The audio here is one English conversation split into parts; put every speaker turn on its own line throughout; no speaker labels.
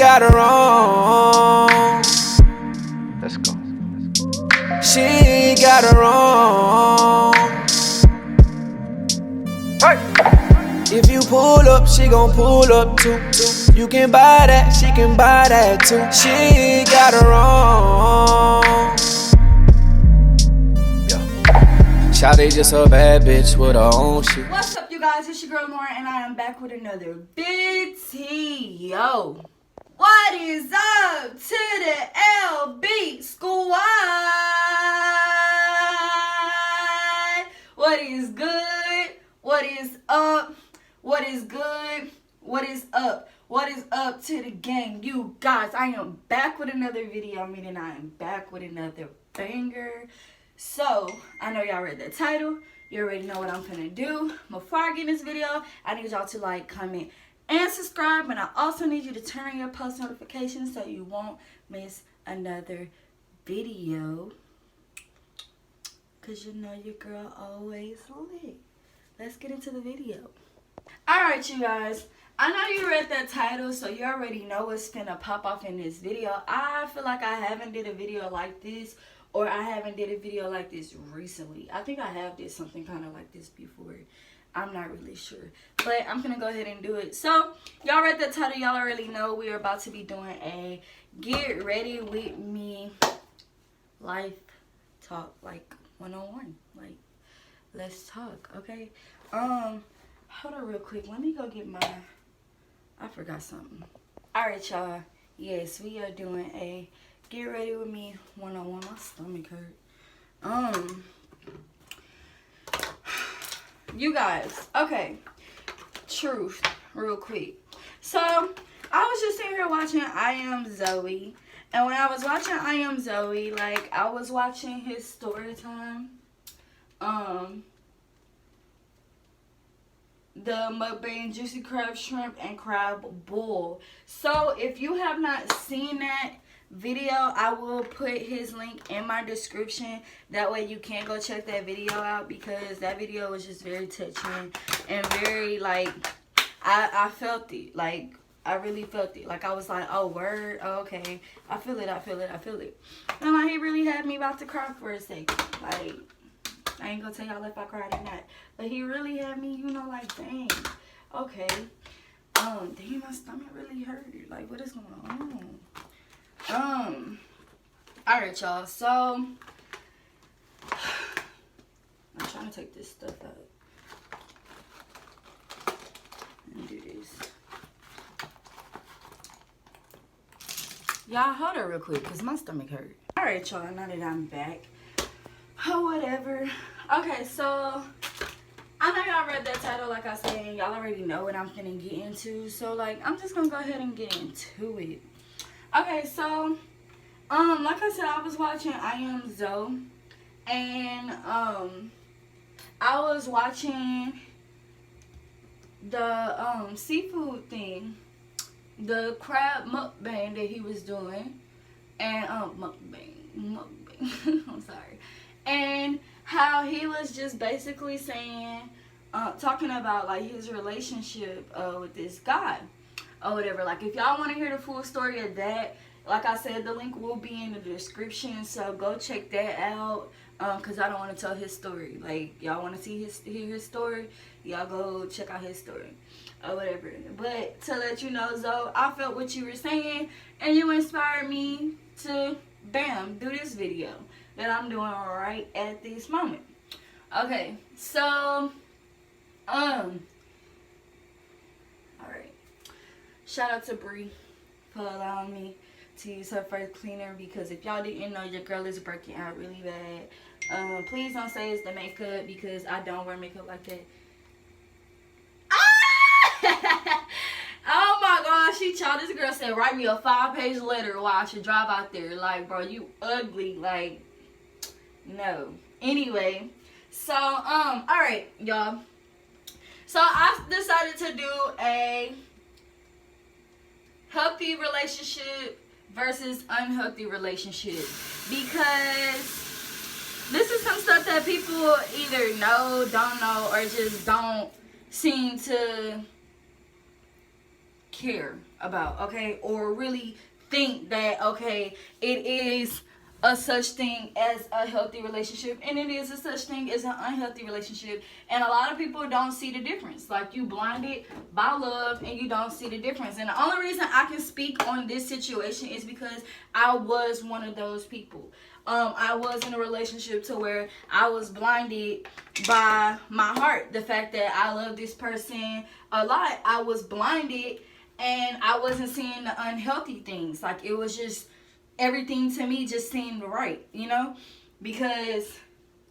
got her own.
Let's go.
She got her own.
Hey.
If you pull up, she gon' pull up too. You can buy that, she can buy that too. She got her own. Shawty just a bad bitch with her own shit.
What's up, you guys? It's your girl Lauren, and I am back with another video. What is up to the LB squad? What is good? What is up? What is good? What is up? What is up to the gang? You guys, I am back with another video. Meaning I am back with another banger. So, I know y'all read the title. You already know what I'm gonna do. Before I get in this video, I need y'all to like, comment, and subscribe. And I also need you to turn on your post notifications so you won't miss another video. Because you know your girl always lit. Let's get into the video. Alright, you guys. I know you read that title, so you already know what's gonna pop off in this video. I feel like I haven't did a video like this, or I haven't did a video like this recently. I think I have did something kind of like this before. I'm not really sure. But I'm gonna go ahead and do it. So, y'all read the title. Y'all already know we are about to be doing a Get Ready With Me life talk. Like, one-on-one. Like, let's talk, okay? Hold on real quick. Let me go get my... I forgot something. Alright, y'all. Yes, we are doing a Get Ready With Me one-on-one. My stomach hurt. You guys, okay. Truth, real quick. So, I was just sitting here watching I Am Zoe. And when I was watching I Am Zoe, like, I was watching his story time. The mukbang juicy crab shrimp and crab bowl. So if you have not seen that video, I will put his link in my description. That way you can go check that video out, because that video was just very touching and very like I felt it. Like I really felt it. Like I was like, oh word, oh, okay. I feel it, I feel it, I feel it. And like he really had me about to cry for a second. Like I ain't gonna tell y'all if I cried or not. But he really had me, you know, like, dang. Okay. Dang, my stomach really hurt. Like, what is going on? Alright, y'all. So, I'm trying to take this stuff out. And do this. Y'all, hold it real quick, because my stomach hurt. Alright, y'all. Now that I'm back. Oh, whatever. Okay, so I know y'all read that title, like I said, and y'all already know what I'm finna get into. So, like, I'm just gonna go ahead and get into it. Okay, so, like I said, I was watching I Am Zoe, and, I was watching the, seafood thing, the crab mukbang that he was doing, and, mukbang, I'm sorry. And how he was just basically saying, talking about like his relationship with this guy or whatever. Like if y'all want to hear the full story of that, like I said, the link will be in the description. So go check that out, because I don't want to tell his story. Like y'all want to hear his story, y'all go check out his story or whatever. But to let you know, Zoe, I felt what you were saying and you inspired me to, bam, do this video that I'm doing right at this moment. Okay, so, alright. Shout out to Bree for allowing me to use her first cleaner, because if y'all didn't know, your girl is breaking out really bad. Please don't say it's the makeup, because I don't wear makeup like that. Ah! Oh my gosh, this girl said, write me a 5-page letter while I should drive out there. Like, bro, you ugly, like, no. Anyway, so, alright, y'all. So, I decided to do a healthy relationship versus unhealthy relationship, because this is some stuff that people either know, don't know, or just don't seem to care about, okay, or really think that, okay, it is a such thing as a healthy relationship, and it is a such thing as an unhealthy relationship. And a lot of people don't see the difference. Like, you blinded by love and you don't see the difference. And the only reason I can speak on this situation is because I was one of those people. I was in a relationship to where I was blinded by my heart. The fact that I love this person a lot, I was blinded, and I wasn't seeing the unhealthy things. Like, it was just, everything to me just seemed right, you know, because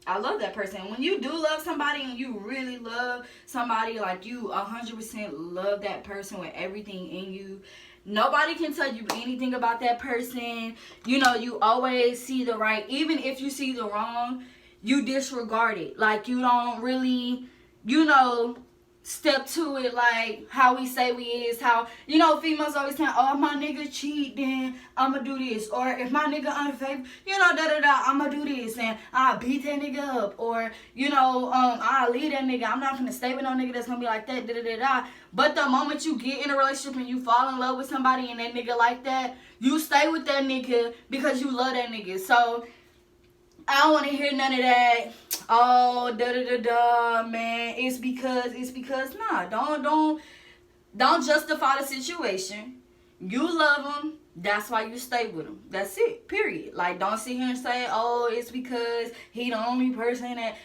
I love that person. When you do love somebody and you really love somebody, like, you 100% love that person with everything in you, nobody can tell you anything about that person. You know, you always see the right. Even if you see the wrong, you disregard it. Like, you don't really, you know, step to it like how we say we is. How, you know, females always saying, oh, if my nigga cheat, then I'ma do this. Or if my nigga unfaithful, you know, I'ma do this. And I'll beat that nigga up. Or, you know, I'll leave that nigga. I'm not gonna stay with no nigga that's gonna be like that, But the moment you get in a relationship and you fall in love with somebody and that nigga like that, you stay with that nigga because you love that nigga. So I don't want to hear none of that. Oh, man. It's because, nah. Don't justify the situation. You love him. That's why you stay with him. That's it. Period. Like, don't sit here and say, oh, it's because he the only person that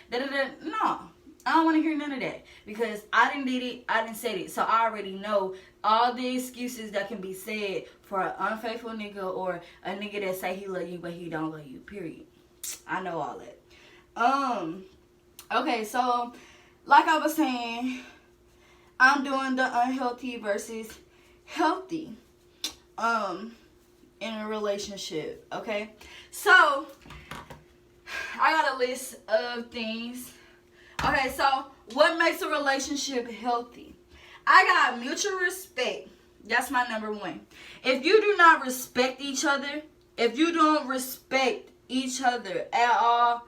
No. I don't want to hear none of that. Because I didn't did it. I didn't say it. So I already know all the excuses that can be said for an unfaithful nigga or a nigga that say he love you but he don't love you. Period. I know all that. Okay, so like I was saying, I'm doing the unhealthy versus healthy in a relationship. Okay, so I got a list of things. Okay, so what makes a relationship healthy? I got mutual respect. That's my number one. If you do not respect each other, if you don't respect each other at all,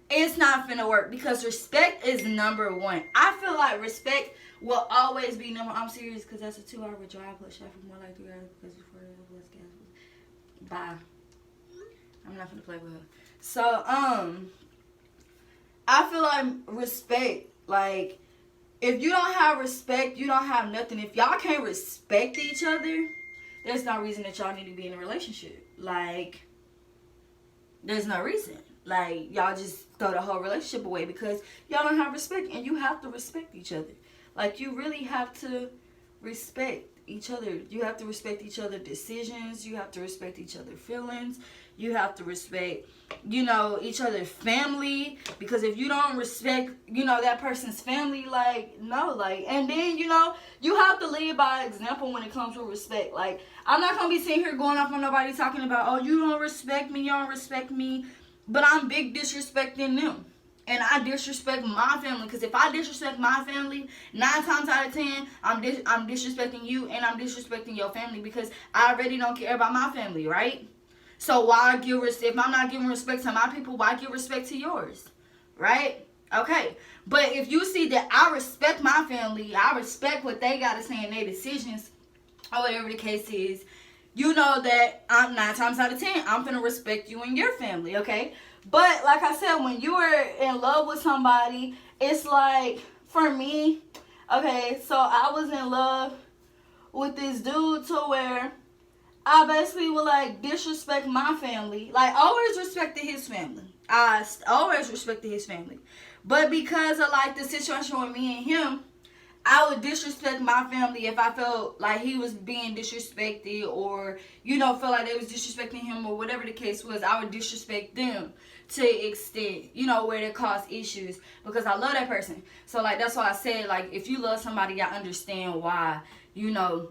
it's not finna work, because respect is number one. I feel like respect will always be number. I'm serious, because that's a 2-hour drive plus traffic, more like 3 hours because before plus gas. Bye. I'm not finna play with her. So I feel like respect, like, if you don't have respect, you don't have nothing. If y'all can't respect each other, there's no reason that y'all need to be in a relationship. Like, there's no reason. Like, y'all just throw the whole relationship away because y'all don't have respect, and you have to respect each other. Like, you really have to respect each other. You have to respect each other's decisions. You have to respect each other's feelings. You have to respect, you know, each other's family. Because if you don't respect, you know, that person's family, like, no, like, and then, you know, you have to lead by example when it comes to respect. Like, I'm not going to be sitting here going off on nobody talking about, oh, you don't respect me, you don't respect me. But I'm big disrespecting them. And I disrespect my family. Because if I disrespect my family, 9 times out of 10, I'm disrespecting you and I'm disrespecting your family. Because I already don't care about my family, right? So why give respect? If I'm not giving respect to my people, why give respect to yours? Right? Okay. But if you see that I respect my family, I respect what they got to say in their decisions, or whatever the case is, you know that I'm 9 times out of 10, I'm gonna respect you and your family, okay? But like I said, when you are in love with somebody, it's like, for me, okay, so I was in love with this dude to where I basically would, like, disrespect my family. Like, always respected his family. I always respected his family. But because of, like, the situation with me and him, I would disrespect my family if I felt like he was being disrespected, or, you know, felt like they was disrespecting him, or whatever the case was. I would disrespect them to the extent, you know, where they cause issues, because I love that person. So, like, that's why I said, like, if you love somebody, I understand why, you know,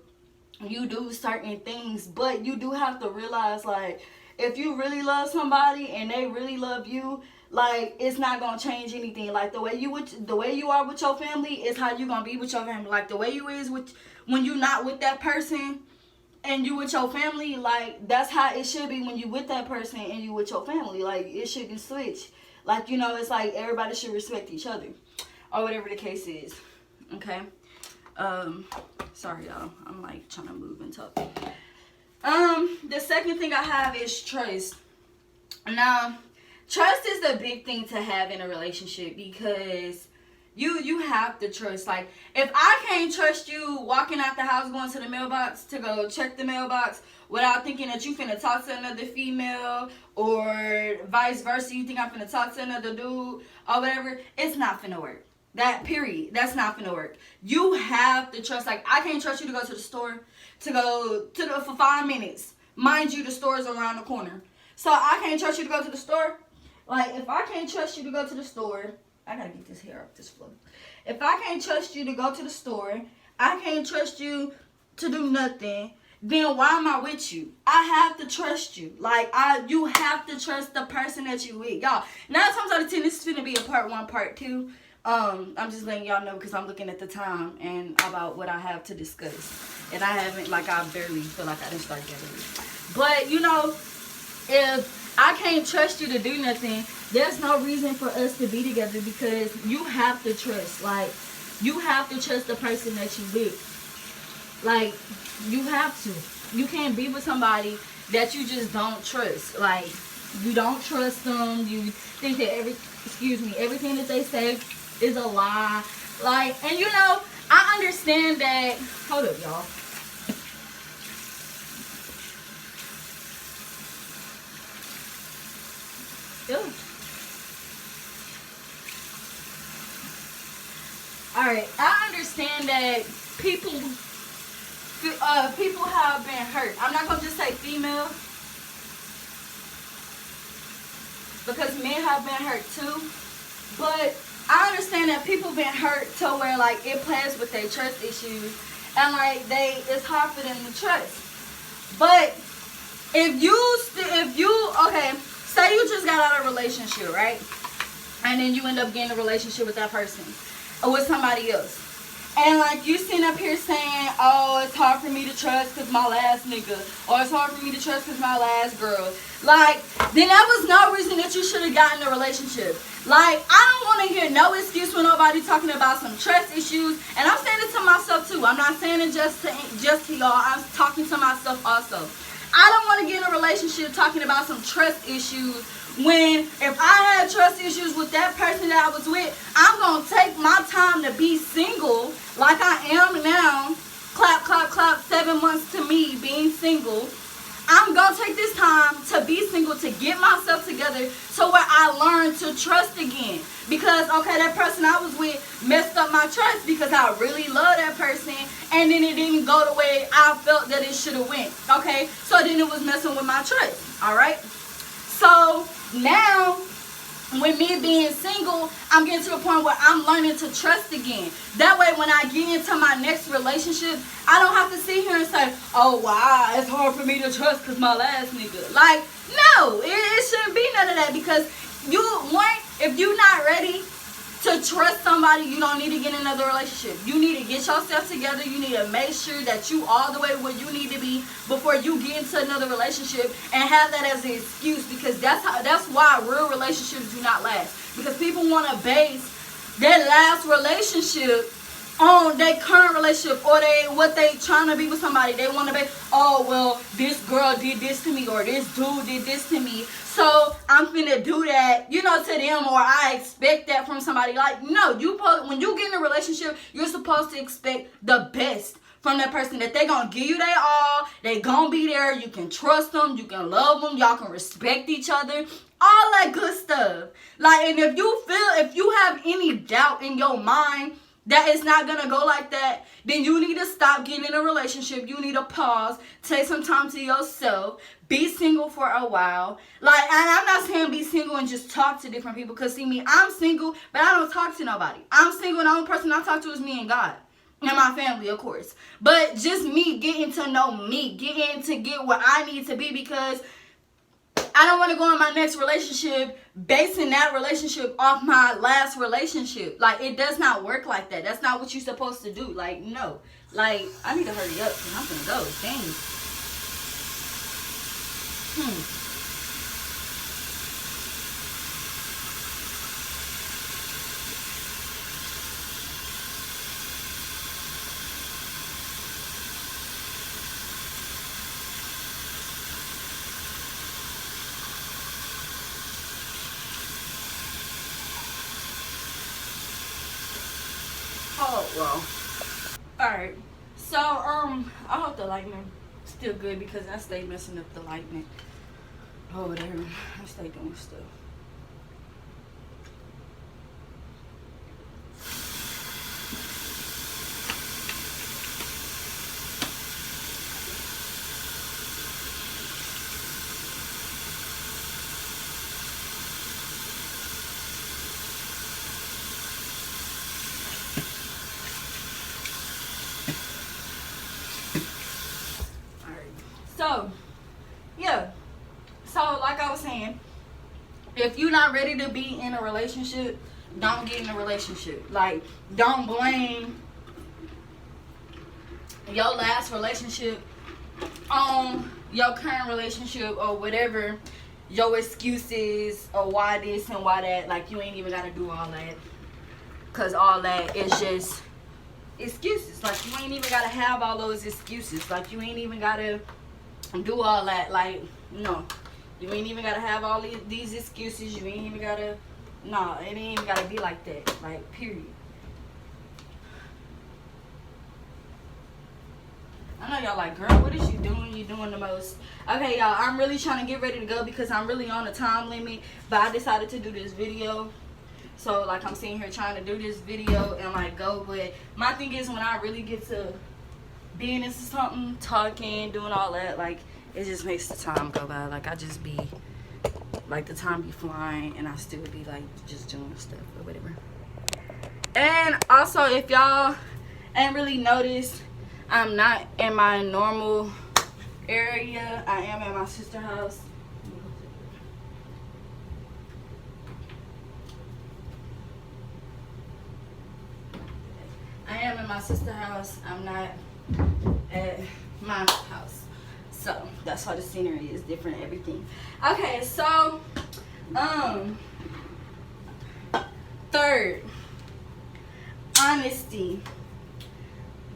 you do certain things. But you do have to realize, like, if you really love somebody and they really love you, like, it's not gonna change anything. Like, the way you are with your family is how you gonna be with your family. Like, the way you is with when you not with that person and you with your family, like, that's how it should be when you with that person and you with your family. Like, it shouldn't switch. Like, you know, it's like everybody should respect each other, or whatever the case is. Okay. Sorry y'all, I'm like trying to move and talk. The second thing I have is trust. Now, trust is the big thing to have in a relationship, because you have to trust. Like, if I can't trust you walking out the house going to the mailbox to go check the mailbox without thinking that you finna talk to another female, or vice versa, you think I'm finna talk to another dude or whatever, it's not finna work. That period, that's not finna work. You have to trust. Like, I can't trust you to go to the store for 5 minutes. Mind you, the store is around the corner. So I can't trust you to go to the store. Like, if I can't trust you to go to the store, I gotta get this hair off this floor. If I can't trust you to go to the store, I can't trust you to do nothing, then why am I with you? I have to trust you. Like, you have to trust the person that you with. Y'all, 9 times out of 10, this is gonna be a part 1, part 2. I'm just letting y'all know because I'm looking at the time and about what I have to discuss. And I haven't, like, I barely feel like I didn't start gathering. But, you know, if I can't trust you to do nothing, there's no reason for us to be together, because you have to trust. Like, you have to trust the person that you with. Like, you have to. You can't be with somebody that you just don't trust. Like, you don't trust them. You think that everything that they say is a lie. Like, and you know, I understand that. Hold up, y'all. Ew. Alright, I understand that people have been hurt. I'm not gonna just say female, because men have been hurt too. But I understand that people been hurt to where, like, it plays with their trust issues, and like it's hard for them to trust. But if you okay, say you just got out of a relationship, right? And then you end up getting a relationship with that person or with somebody else. And like, you sitting up here saying, oh, it's hard for me to trust because my last nigga, or it's hard for me to trust because my last girl. Like, then that was no reason that you should have gotten a relationship. Like, I don't want to hear no excuse when nobody talking about some trust issues. And I'm saying it to myself too. I'm not saying it just to y'all. I'm talking to myself also. I don't want to get in a relationship talking about some trust issues, when if I had trust issues with that person that I was with, I'm going to take my time to be single like I am now. Clap, clap, clap, 7 months to me being single. I'm going to take this time to be single, to get myself together to where I learn to trust again. Because, okay, that person I was with messed up my trust because I really love that person, and then it didn't go the way I felt that it should have went. Okay, so then it was messing with my trust. All right. So now, with me being single, I'm getting to the point where I'm learning to trust again. That way, when I get into my next relationship, I don't have to sit here and say, oh, wow, it's hard for me to trust because my last nigga. Like, no, it shouldn't be none of that, because if you're not ready to trust somebody, you don't need to get in another relationship. You need to get yourself together. You need to make sure that you all the way where you need to be before you get into another relationship, and have that as an excuse, because that's why real relationships do not last. Because people want to base their last relationship on their current relationship, or what they trying to be with somebody. They want to be, oh, well, this girl did this to me, or this dude did this to me, so I'm finna do that, you know, to them, or I expect that from somebody. Like, no, when you get in a relationship, you're supposed to expect the best from that person, that they gonna give you their all, they gonna be there, you can trust them, you can love them, y'all can respect each other, all that good stuff. Like, and if you have any doubt in your mind that it's not gonna go like that, then you need to stop getting in a relationship. You need to pause, take some time to yourself, be single for a while. Like, and I'm not saying be single and just talk to different people, because see me, I'm single, but I don't talk to nobody. I'm single, and the only person I talk to is me and God. And my family, of course. But just me getting to know me, getting to get where I need to be, because I don't want to go in my next relationship basing that relationship off my last relationship. Like, it does not work like that. That's not what you're supposed to do. Like, no. Like, I need to hurry up because I'm going to go. Dang. Oh, well. Alright. So, I hope the lightning still good because I stay messing up the lightning over there. I stay doing stuff. So, yeah. So, like I was saying, if you're not ready to be in a relationship, don't get in a relationship. Like, don't blame your last relationship on your current relationship or whatever your excuses or why this and why that. Like, you ain't even got to do all that. Because all that is just excuses. Like, you ain't even got to have all those excuses. Like, you ain't even got to do all that. Like, no, you ain't even gotta have all these excuses. You ain't even gotta, no, it ain't even gotta be like that. Like, period. I know y'all like, girl, what is you doing? You doing the most. Okay, y'all, I'm really trying to get ready to go because I'm really on a time limit, but I decided to do this video. So, like, I'm sitting here trying to do this video and, like, go. But my thing is, when I really get to being into something, talking, doing all that, like, it just makes the time go by. Like, I just be, like, the time be flying, and I still be, like, just doing stuff or whatever. And also, if y'all ain't really noticed, I'm not in my normal area. I am at my sister's house. I am in my sister's house. I'm not at my house. So that's why the scenery is different, everything. Okay, so third, honesty.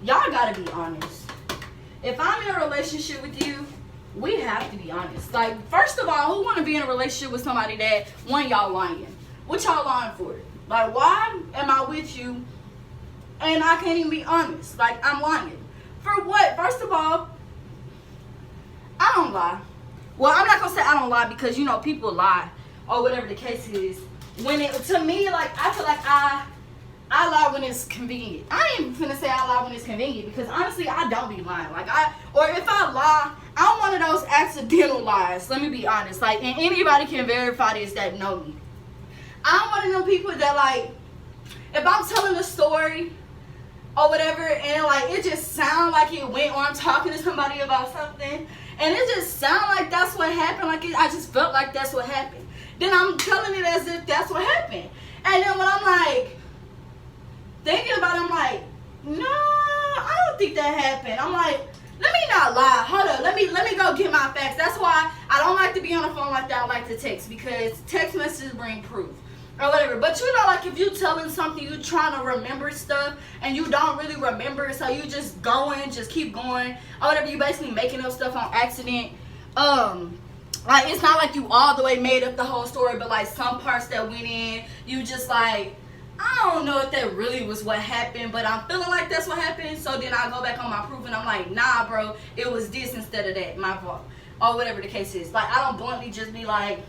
Y'all gotta be honest. If I'm in a relationship with you, we have to be honest. Like, first of all, who wanna be in a relationship with somebody that, one, y'all lying? What y'all lying for? Like, why am I with you and I can't even be honest? Like, I'm lying. For what? First of all, I don't lie. Well, I'm not gonna say I don't lie because, you know, people lie or whatever the case is. When it, to me, like, I feel like I lie when it's convenient. I ain't finna say I lie when it's convenient because honestly, I don't be lying. Like, or if I lie, I'm one of those accidental lies. Let me be honest. Like, and anybody can verify this that know me. I'm one of them people that, like, if I'm telling a story or whatever, and like it just sound like it went, or I'm talking to somebody about something, and it just sound like that's what happened, like I just felt like that's what happened, then I'm telling it as if that's what happened. And then when I'm like thinking about it, I'm like, no, I don't think that happened. I'm like, let me not lie. Hold up, let me go get my facts. That's why I don't like to be on the phone like that. I like to text because text messages bring proof or whatever. But you know, like, if you telling something, you trying to remember stuff and you don't really remember it, so you just going, just keep going or whatever, you basically making up stuff on accident. Like, it's not like you all the way made up the whole story, but like some parts that went in, you just like, I don't know if that really was what happened, but I'm feeling like that's what happened. So then I go back on my proof and I'm like, nah, bro, it was this instead of that, my fault, or whatever the case is. Like, I don't bluntly just be like,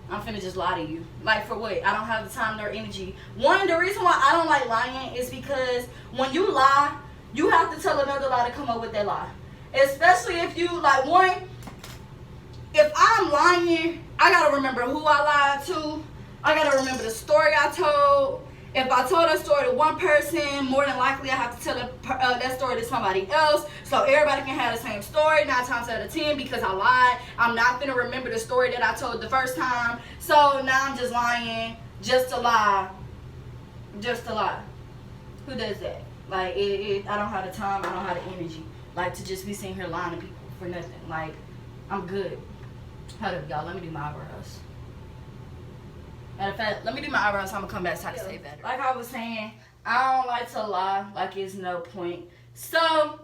I'm finna just lie to you. Like, for what? I don't have the time nor energy. One, the reason why I don't like lying is because when you lie, you have to tell another lie to come up with that lie. Especially if you, like, one, if I'm lying, I gotta remember who I lied to. I gotta remember the story I told. If I told that story to one person, more than likely I have to tell that story to somebody else, so everybody can have the same story 9 times out of 10 because I lied. I'm not gonna remember the story that I told the first time, so now I'm just lying just to lie. Just to lie. Who does that? Like, I don't have the time, I don't have the energy, like, to just be sitting here lying to people for nothing. Like, I'm good. Hold up, y'all, let me do my eyebrows. Matter of fact, let me do my eyebrows, so I'm gonna come back so I can say better. Like I was saying, I don't like to lie, like it's no point. So,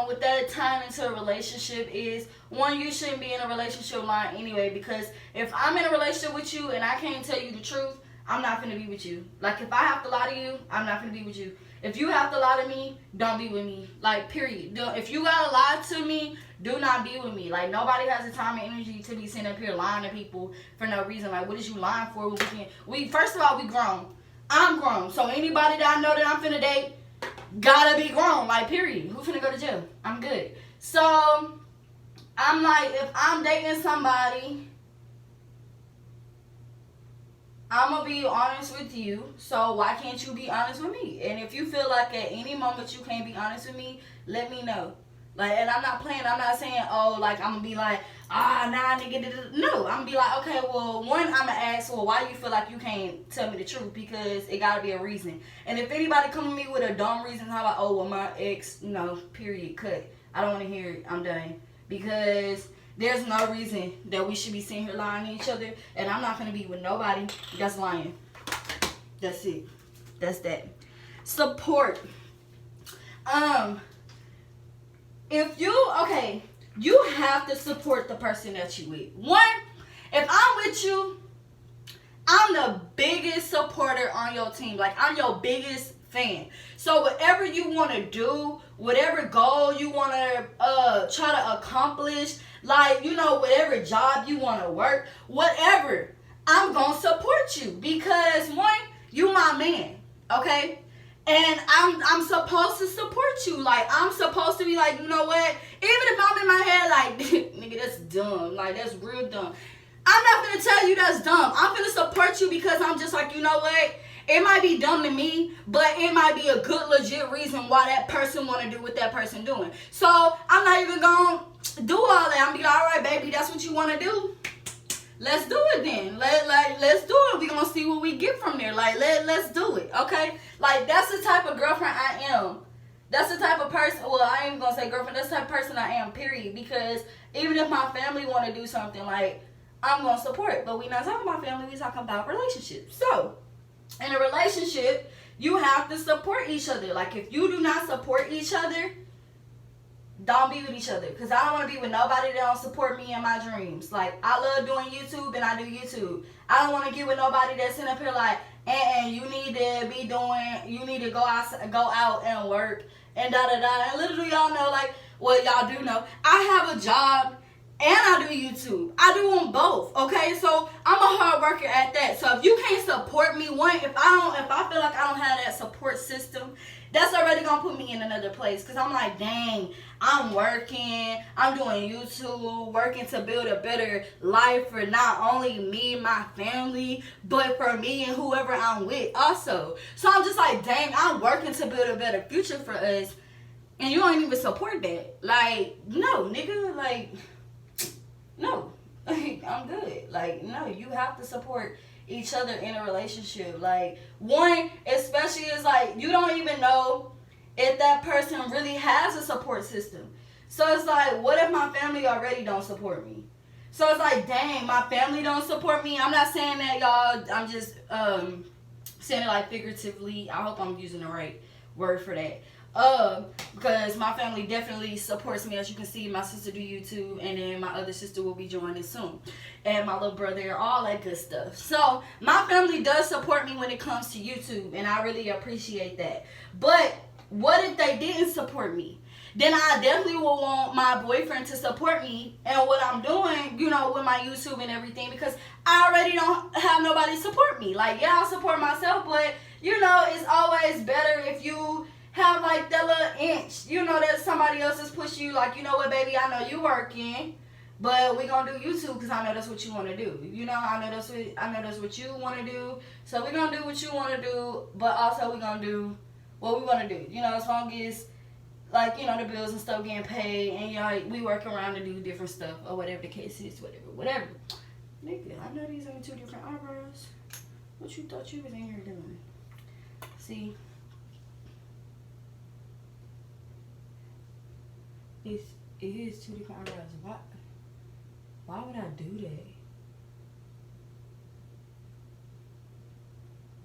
with that tying into a relationship is, one, you shouldn't be in a relationship lying anyway, because if I'm in a relationship with you and I can't tell you the truth, I'm not gonna be with you. Like, if I have to lie to you, I'm not gonna be with you. If you have to lie to me, don't be with me. Like, period. If you gotta lie to me, do not be with me. Like, nobody has the time and energy to be sitting up here lying to people for no reason. Like, what is you lying for? First of all, we grown. I'm grown. So anybody that I know that I'm finna date gotta be grown. Like, period. Who finna go to jail? I'm good. So I'm like, if I'm dating somebody, I'm going to be honest with you, so why can't you be honest with me? And if you feel like at any moment you can't be honest with me, let me know. Like, and I'm not playing, I'm not saying, oh, like, I'm going to be like, nah, nigga, no. I'm going to be like, okay, well, one, I'm going to ask, well, why you feel like you can't tell me the truth? Because it got to be a reason. And if anybody come to me with a dumb reason, how about, oh, well, my ex, no, period, cut. I don't want to hear it. I'm done. Because there's no reason that we should be sitting here lying to each other. And I'm not going to be with nobody that's lying. That's it. That's that. Support. You have to support the person that you with. One, if I'm with you, I'm the biggest supporter on your team. Like, I'm your biggest fan. So whatever you want to do, whatever goal you want to try to accomplish, like, you know, whatever job you want to work, whatever, I'm going to support you. Because, one, you my man, okay? And I'm supposed to support you. Like, I'm supposed to be like, you know what? Even if I'm in my head like, nigga, that's dumb. Like, that's real dumb. I'm not going to tell you that's dumb. I'm going to support you because I'm just like, you know what? It might be dumb to me, but it might be a good, legit reason why that person want to do what that person doing. So, I'm not even going to do all that. I'm going to be like, all right, baby, that's what you want to do. Let's do it then. Let's do it. We're going to see what we get from there. Like, let's do it, okay? Like, that's the type of girlfriend I am. That's the type of person, well, I ain't going to say girlfriend. That's the type of person I am, period. Because even if my family want to do something, like, I'm going to support. But we not talking about family. We talking about relationships. So, in a relationship, you have to support each other. Like, if you do not support each other, don't be with each other. Because I don't want to be with nobody that don't support me in my dreams. Like, I love doing YouTube and I do YouTube. I don't want to get with nobody that's sitting up here like, you need to be doing, you need to go out and work and da-da-da. And literally y'all know, like, well, y'all do know, I have a job and I do YouTube. I do them both, okay? So I'm a hard worker at that. So if you can't support me, one, if I feel like I don't have that support system, that's already gonna put me in another place. Cause I'm like, dang, I'm working, I'm doing YouTube, working to build a better life for not only me and my family, but for me and whoever I'm with also. So I'm just like, dang, I'm working to build a better future for us, and you don't even support that. Like, no, nigga, like, no, I'm good. Like, no, you have to support each other in a relationship. Like, one, especially is like, you don't even know if that person really has a support system. So it's like, what if my family already don't support me? So it's like, dang, my family don't support me. I'm not saying that, y'all. I'm just saying it like figuratively. I hope I'm using the right word for that. Because my family definitely supports me. As you can see, my sister do YouTube, and then my other sister will be joining soon, and my little brother, all that good stuff. So my family does support me when it comes to YouTube, and I really appreciate that. But what if they didn't support me? Then I definitely will want my boyfriend to support me and what I'm doing, you know, with my YouTube and everything, because I already don't have nobody support me. Like, yeah, I'll support myself, but you know, it's always better if you have like that little inch, you know, that somebody else is pushing you. Like, you know what, baby, I know you working, but we gonna do YouTube because I know that's what you want to do. You know, I know that's what you want to do. So we gonna do what you want to do, but also we gonna do what we want to do. You know, as long as, like, you know, the bills and stuff getting paid, and, you know, we work around to do different stuff, or whatever the case is, whatever. Nigga, I know these ain't two different eyebrows. What you thought you was in here doing? See? It is two different eyebrows. Why would I do that?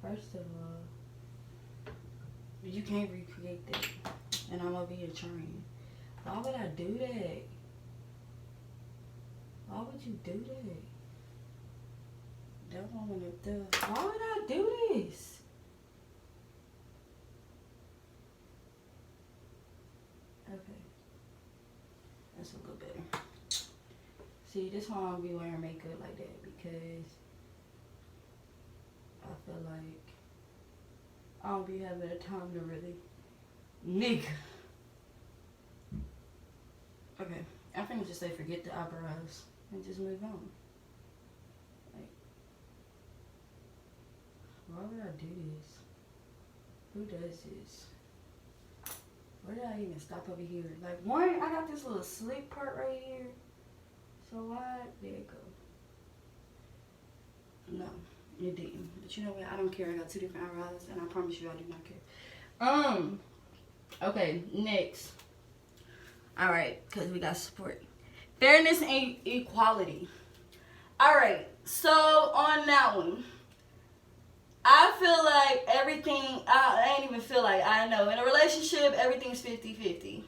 First of all, you can't recreate that. And I'm gonna be a train. Why would I do that? Why would you do that? That woman up there. Why would I do this? Okay. That's a little better. See, this why I don't be wearing makeup like that, because I feel like I don't be having the time to really nigga. Okay, I'm finna just say forget the eyebrows and just move on. Like, why would I do this? Who does this? Where did I even stop over here? Like, one, I got this little slick part right here. So why? There it go. No, it didn't. But you know what? I don't care. I got 2 different eyebrows, and I promise you I do not care. Okay, next. Alright, because we got support. Fairness and equality. Alright, so on that one, I feel like everything, I ain't even feel like, I know, in a relationship, everything's 50-50.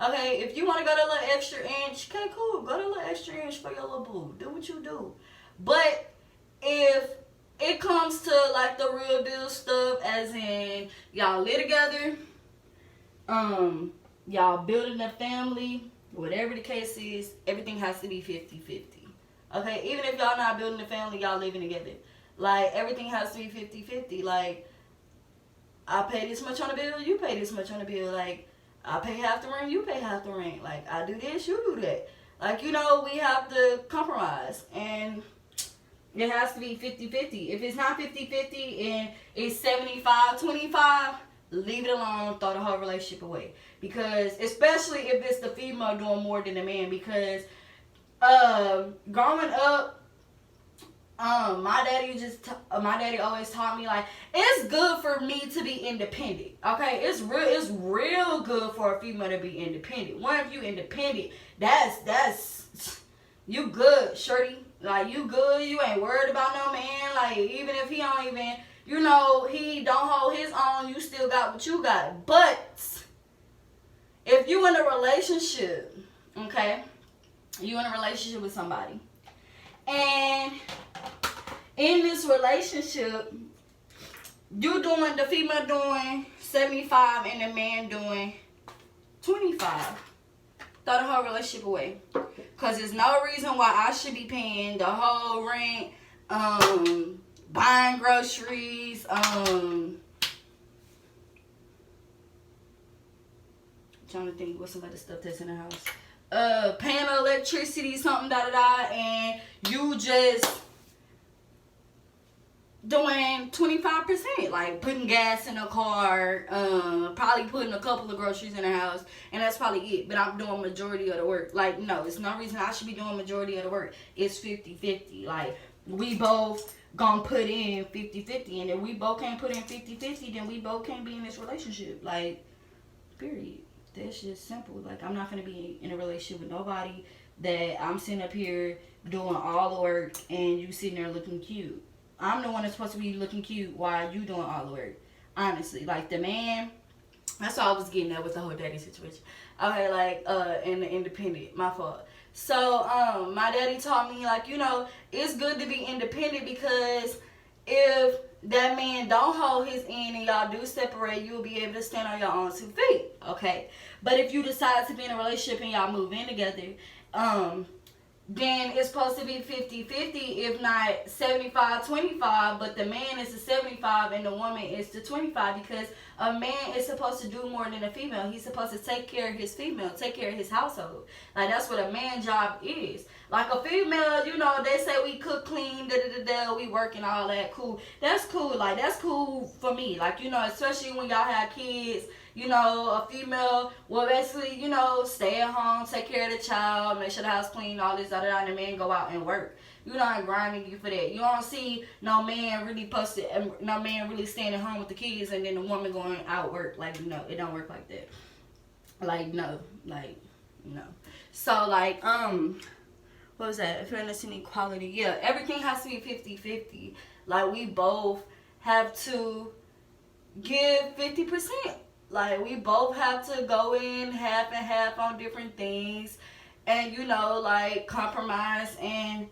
Okay, if you want to go to a little extra inch, okay, cool. Go to a little extra inch for your little boo. Do what you do. But if it comes to like the real deal stuff, as in y'all live together, y'all building a family, whatever the case is, everything has to be 50-50. Okay, even if y'all not building a family, y'all living together. Like, everything has to be 50-50. Like, I pay this much on the bill, you pay this much on the bill. Like, I pay half the rent, you pay half the rent. Like, I do this, you do that. Like, you know, we have to compromise. And it has to be 50-50. If it's not 50-50 and it's 75-25, leave it alone, throw the whole relationship away. Because, especially if it's the female doing more than the man. Because, growing up, my daddy always taught me, like, it's good for me to be independent. Okay, it's real good for a female to be independent. One, if you independent, that's you good, shorty. Like, you good. You ain't worried about no man. Like, even if he don't even, you know, he don't hold his own, you still got what you got. But if you in a relationship, okay, you in a relationship with somebody, and in this relationship, the female doing 75 and the man doing 25. Throw the whole relationship away. Because there's no reason why I should be paying the whole rent, buying groceries, trying to think what's some other stuff that's in the house. Paying electricity, something, and you just doing 25%, like putting gas in a car, probably putting a couple of groceries in the house, and that's probably it. But I'm doing majority of the work. Like, no, it's no reason I should be doing majority of the work. It's 50-50. Like, we both gonna put in 50-50, and if we both can't put in 50-50, then we both can't be in this relationship. Like, period. That's just simple. Like, I'm not gonna be in a relationship with nobody that I'm sitting up here doing all the work and you sitting there looking cute. I'm the one that's supposed to be looking cute while you doing all the work. Honestly, like, the man, that's all I was getting at with the whole daddy situation. Okay, like, and the independent, my fault. So, my daddy taught me, like, you know, it's good to be independent, because if that man don't hold his end and y'all do separate, you'll be able to stand on your own 2 feet, okay? But if you decide to be in a relationship and y'all move in together, then it's supposed to be 50-50, if not 75-25, but the man is the 75 and the woman is the 25, because a man is supposed to do more than a female. He's supposed to take care of his female, take care of his household. Like, that's what a man's job is. Like, a female, you know, they say we cook, clean, we work and all that, cool. That's cool. Like, that's cool for me. Like, you know, especially when y'all have kids. You know, a female will basically, you know, stay at home, take care of the child, make sure the house clean, all this, and the man go out and work. You know, I'm grinding you for that. You don't see no man really posted, no man really staying at home with the kids and then the woman going out work. Like, no, it don't work like that. Like, no. Like, no. So, like, what was that? Fairness and equality. Yeah, everything has to be 50-50. Like, we both have to give 50%. Like, we both have to go in half and half on different things. And, you know, like, compromise and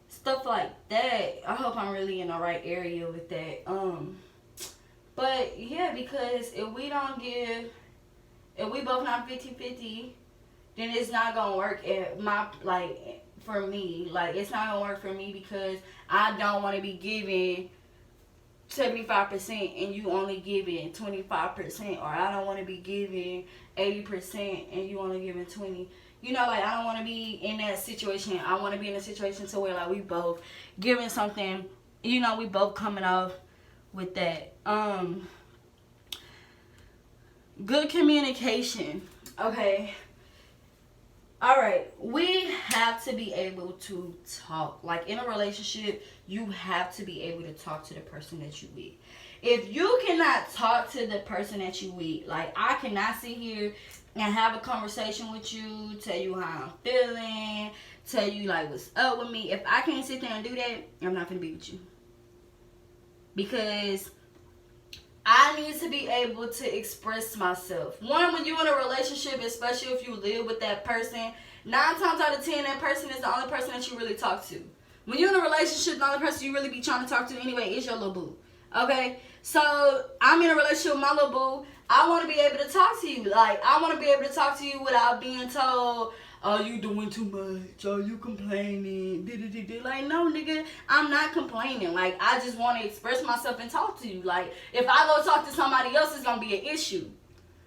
stuff like that. I hope I'm really in the right area with that. But, yeah, because if we don't give If we both not 50-50, then it's not gonna work for me. Like, it's not gonna work for me because I don't want to be giving 75% and you only giving 25%, or I don't want to be giving 80% and you only giving 20. You know, like, I don't want to be in that situation. I want to be in a situation to where, like, we both giving something, you know, we both coming off with that. Good communication. Okay. Alright, we have to be able to talk. Like, in a relationship, you have to be able to talk to the person that you with. If you cannot talk to the person that you with, like, I cannot sit here and have a conversation with you, tell you how I'm feeling, tell you, like, what's up with me. If I can't sit there and do that, I'm not going to be with you. Because I need to be able to express myself. One, when you're in a relationship, especially if you live with that person, 9 times out of 10, that person is the only person that you really talk to. When you're in a relationship, the only person you really be trying to talk to anyway is your little boo. Okay? So, I'm in a relationship with my little boo. I want to be able to talk to you. Like, I want to be able to talk to you without being told, oh, you doing too much, oh, you complaining, like, no, nigga, I'm not complaining. Like, I just want to express myself and talk to you. Like, if I go talk to somebody else, it's gonna be an issue.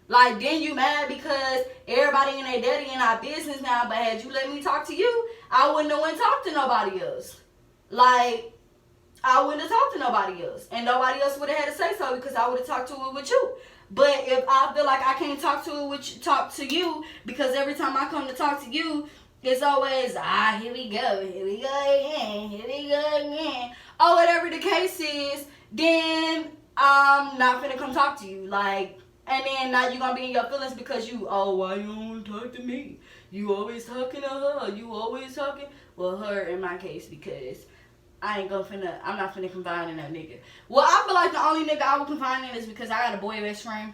Like, then you mad because everybody in their daddy in our business now, but had you let me talk to you, I wouldn't have went talk to nobody else. Like, I wouldn't have talked to nobody else, and nobody else would have had to say so because I would have talked to it with you. But if I feel like I can't talk to you because every time I come to talk to you, it's always, here we go again, or whatever the case is, then I'm not finna come talk to you. Like, and then now you're gonna be in your feelings because why you don't talk to me? You always talking to her, you always talking, well, her in my case, because I'm not finna confide in that nigga. Well, I feel like the only nigga I would confide in is because I got a boy best friend.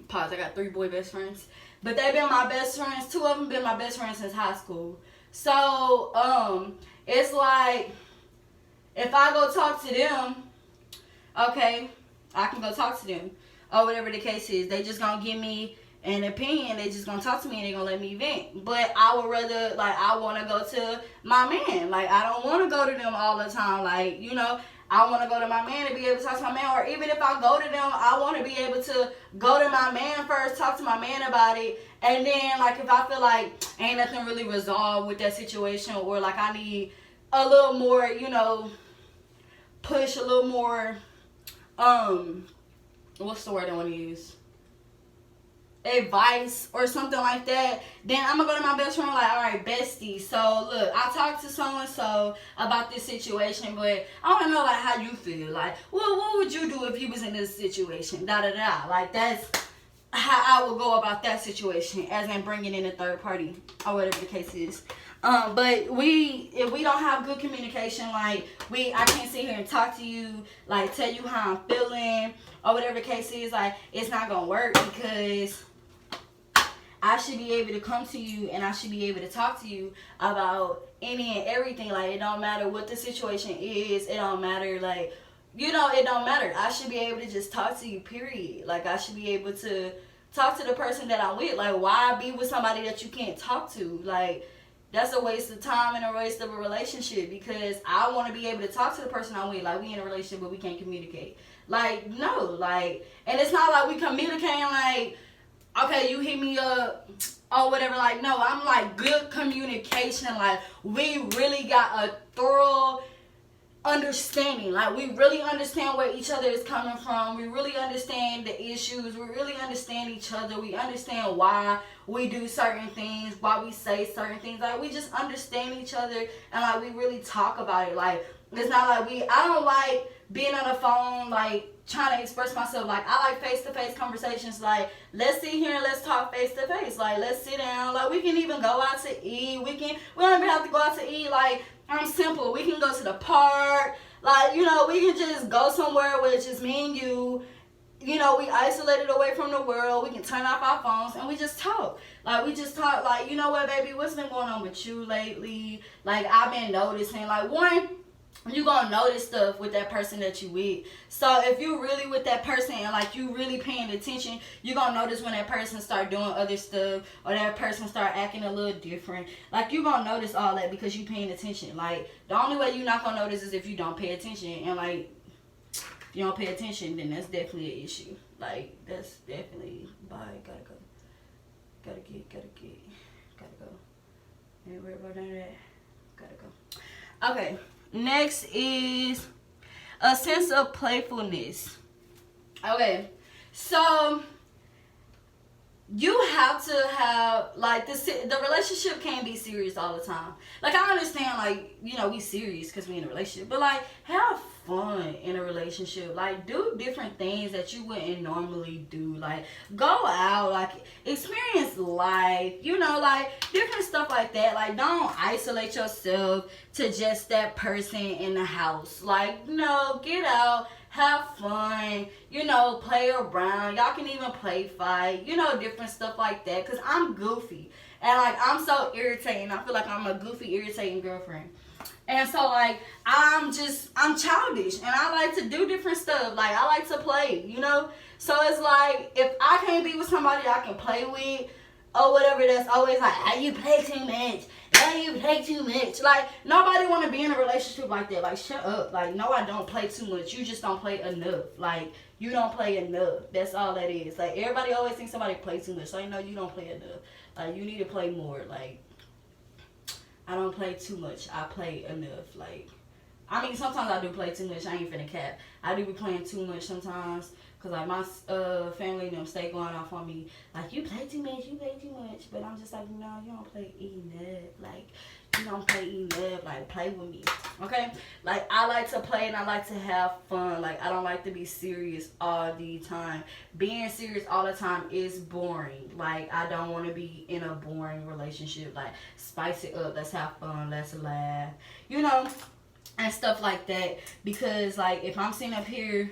Pause, I got 3 boy best friends. But they been my best friends. 2 of them been my best friends since high school. So, it's like, if I go talk to them, okay, I can go talk to them. Or whatever the case is. They just gonna give me an opinion. They just gonna talk to me and they gonna let me vent. But I would rather, like, I wanna go to my man. Like, I don't wanna go to them all the time. Like, you know, I wanna go to my man and be able to talk to my man. Or even if I go to them, I wanna be able to go to my man first, talk to my man about it. And then, like, if I feel like ain't nothing really resolved with that situation, or like I need a little more, you know, push, a little more, what's the word I wanna use? Advice or something like that, then I'm gonna go to my best friend like, all right, bestie, so look, I talked to so and so about this situation, but I want to know, like, how you feel. Like, well, what would you do if you was in this situation? Like, that's how I would go about that situation, as in bringing in a third party or whatever the case is. But if we don't have good communication, like, I can't sit here and talk to you, like, tell you how I'm feeling or whatever the case is, like, it's not gonna work, because I should be able to come to you and I should be able to talk to you about any and everything. Like, it don't matter what the situation is. It don't matter, like, you know, it don't matter. I should be able to just talk to you, period. Like, I should be able to talk to the person that I'm with. Like, why be with somebody that you can't talk to? Like, that's a waste of time and a waste of a relationship, because I want to be able to talk to the person I'm with. Like, we in a relationship but we can't communicate. Like, no. Like, and it's not like we communicating like, okay, you hit me up or whatever. Like, no, I'm like, good communication. Like, we really got a thorough understanding. Like, we really understand where each other is coming from. We really understand the issues. We really understand each other. We understand why we do certain things, why we say certain things. Like, we just understand each other, and like, we really talk about it. Like, it's not like I don't like being on the phone, like, trying to express myself. Like, I like face-to-face conversations. Like, let's sit here and let's talk face-to-face. Like, let's sit down. Like, we can even go out to eat. We don't even have to go out to eat. Like, I'm simple. We can go to the park. Like, you know, we can just go somewhere where it's just me and you. You know, we isolated away from the world. We can turn off our phones and we just talk. Like, we just talk. Like, you know what, baby, what's been going on with you lately? Like, I've been noticing. Like, one, you gonna notice stuff with that person that you with. So if you really with that person and like you really paying attention, you gonna notice when that person start doing other stuff or that person start acting a little different. Like you gonna notice all that because you paying attention. Like the only way you not gonna notice is if you don't pay attention. And like if you don't pay attention, then that's definitely an issue. Like that's definitely bye. Gotta go. Gotta go. Ain't worried about none of that. Gotta go. Okay. Next is a sense of playfulness. Okay, so you have to have like the relationship can't be serious all the time. Like I understand, like you know we serious because we in a relationship, but like have fun in a relationship. Like do different things that you wouldn't normally do. Like go out, like experience life. You know, like different stuff like that. Like don't isolate yourself to just that person in the house. Like no, get out. Have fun, you know, play around. Y'all can even play fight, you know, different stuff like that. Because I'm goofy. And, like, I'm so irritating. I feel like I'm a goofy, irritating girlfriend. And so, like, I'm childish. And I like to do different stuff. Like, I like to play, you know. So, it's like, if I can't be with somebody I can play with or whatever, that's always like, oh, you play too much. Oh, you play too much. Like, nobody want to be in a relationship like that. Like, shut up. Like, no, I don't play too much. You just don't play enough. Like, you don't play enough. That's all that is. Like, everybody always thinks somebody plays too much. So, you know, you don't play enough. Like, you need to play more. Like, I don't play too much. I play enough. Like, I mean, sometimes I do play too much. I ain't finna cap. I do be playing too much sometimes. Because, like, my family and them stay going off on me. Like, you play too much. But I'm just like, no, you don't play enough. Like, you don't play enough. Like, play with me. Okay? Like, I like to play and I like to have fun. Like, I don't like to be serious all the time. Being serious all the time is boring. Like, I don't want to be in a boring relationship. Like, spice it up. Let's have fun. Let's laugh. You know? And stuff like that. Because, like, if I'm sitting up here,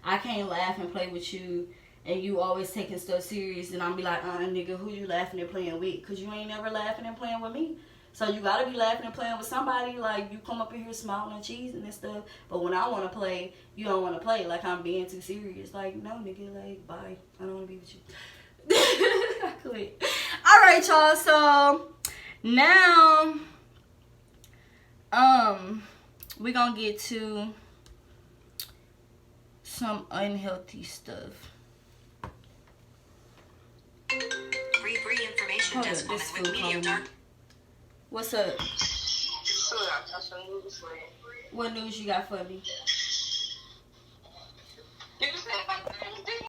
I can't laugh and play with you, and you always taking stuff serious, and I'm be like, nigga, who you laughing and playing with? Because you ain't never laughing and playing with me. So you got to be laughing and playing with somebody. Like, you come up in here smiling and cheesing and stuff, but when I want to play, you don't want to play. Like, I'm being too serious. Like, no, nigga, like, bye. I don't want to be with you. I quit. All right, y'all. So, now, we're going to get to some unhealthy stuff.
Free information desk woman with medium dark.
What's up? What news you got for me?